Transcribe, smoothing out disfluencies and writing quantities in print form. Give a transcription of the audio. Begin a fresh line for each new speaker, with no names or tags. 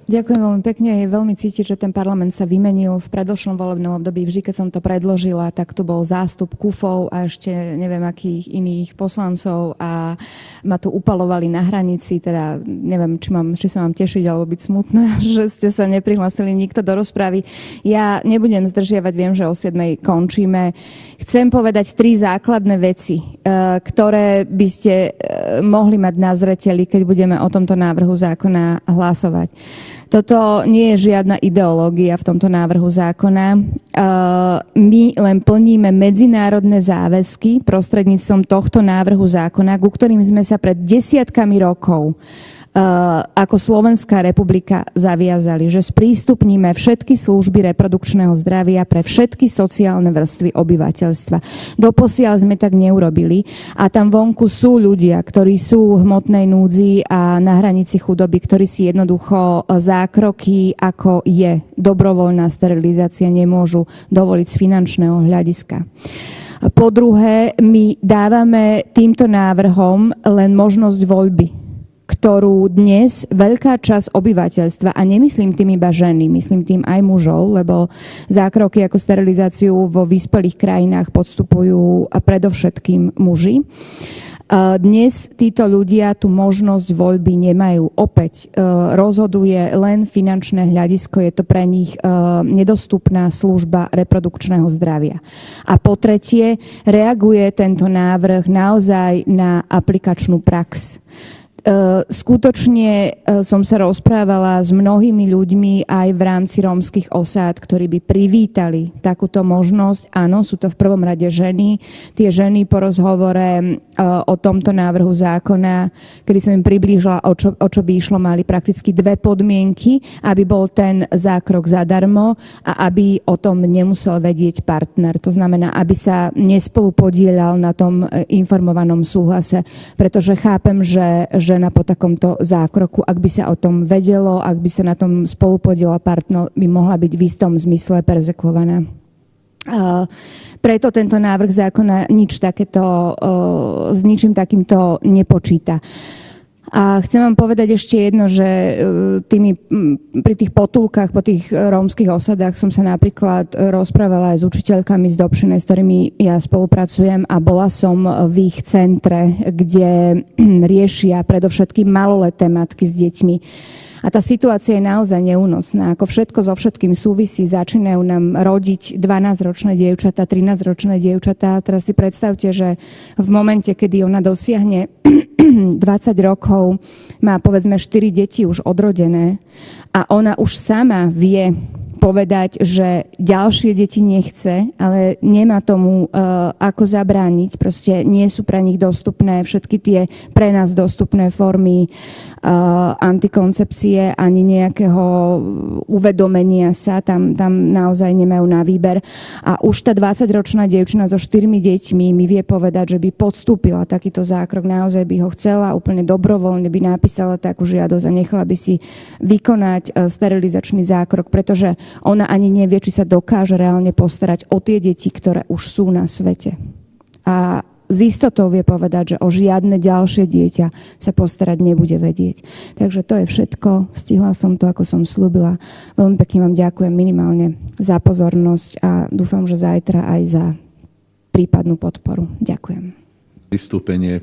Ďakujem veľmi pekne. Je veľmi cítiť, že ten parlament sa vymenil v predošlom volebnom období. Vždy, keď som to predložila, tak tu bol zástup kufov a ešte neviem akých iných poslancov a ma tu upalovali na hranici. Teda neviem, či sa mám tešiť alebo byť smutná, že ste sa neprihlásili nikto do rozpravy. Ja nebudem zdržiavať, viem, že o 7:00 končíme. Chcem povedať 3 základné veci, ktoré by ste mohli mať na zreteli, keď budeme o tomto návrhu zákona hlasovať. Toto nie je žiadna ideológia v tomto návrhu zákona. My len plníme medzinárodné záväzky prostredníctvom tohto návrhu zákona, ku ktorým sme sa pred desiatkami rokov ako Slovenská republika zaviazali, že sprístupníme všetky služby reprodukčného zdravia pre všetky sociálne vrstvy obyvateľstva. Doposiaľ sme tak neurobili a tam vonku sú ľudia, ktorí sú v hmotnej núdzi a na hranici chudoby, ktorí si jednoducho zákroky, ako je dobrovoľná sterilizácia, nemôžu dovoliť z finančného hľadiska. Po druhé, my dávame týmto návrhom len možnosť voľby, ktorú dnes veľká časť obyvateľstva, a nemyslím tým iba ženy, myslím tým aj mužov, lebo zákroky ako sterilizáciu vo vyspelých krajinách podstupujú predovšetkým muži. Dnes títo ľudia tú možnosť voľby nemajú. Opäť rozhoduje len finančné hľadisko, je to pre nich nedostupná služba reprodukčného zdravia. A po tretie, reaguje tento návrh naozaj na aplikačnú prax. Skutočne som sa rozprávala s mnohými ľuďmi aj v rámci rómskych osád, ktorí by privítali takúto možnosť. Áno, sú to v prvom rade ženy. Tie ženy po rozhovore o tomto návrhu zákona, kedy som im priblížila, o čo by išlo, mali prakticky 2 podmienky, aby bol ten zákrok zadarmo a aby o tom nemusel vedieť partner. To znamená, aby sa nespolupodielal na tom informovanom súhlase, pretože chápem, že žena po takomto zákroku, ak by sa o tom vedelo, ak by sa na tom spolupodielal partner, by mohla byť v istom zmysle perzekvovaná. Preto tento návrh zákona s ničím takýmto nepočíta. A chcem vám povedať ešte jedno, že pri tých potulkách, po tých rómskych osadách som sa napríklad rozprávala aj s učiteľkami z Dobšiny, s ktorými ja spolupracujem, a bola som v ich centre, kde riešia predovšetkým maloleté matky s deťmi. A tá situácia je naozaj neúnosná. Ako všetko so všetkým súvisí, začínajú nám rodiť 12-ročné dievčatá, 13-ročné dievčatá. Teraz si predstavte, že v momente, kedy ona dosiahne 20 rokov, má povedzme 4 deti už odrodené a ona už sama vie povedať, že ďalšie deti nechce, ale nemá tomu ako zabrániť. Proste nie sú pre nich dostupné všetky tie pre nás dostupné formy antikoncepcie ani nejakého uvedomenia sa. Tam naozaj nemajú na výber. A už tá 20-ročná dievčina so 4 deťmi mi vie povedať, že by podstúpila takýto zákrok. Naozaj by ho chcela, úplne dobrovoľne by napísala takú žiadosť a nechala by si vykonať sterilizačný zákrok, pretože ona ani nevie, či sa dokáže reálne postarať o tie deti, ktoré už sú na svete. A s istotou vie povedať, že o žiadne ďalšie dieťa sa postarať nebude vedieť. Takže to je všetko. Stihla som to, ako som slúbila. Veľmi pekne vám ďakujem minimálne za pozornosť a dúfam, že zajtra aj za prípadnú podporu. Ďakujem.
Vystúpenie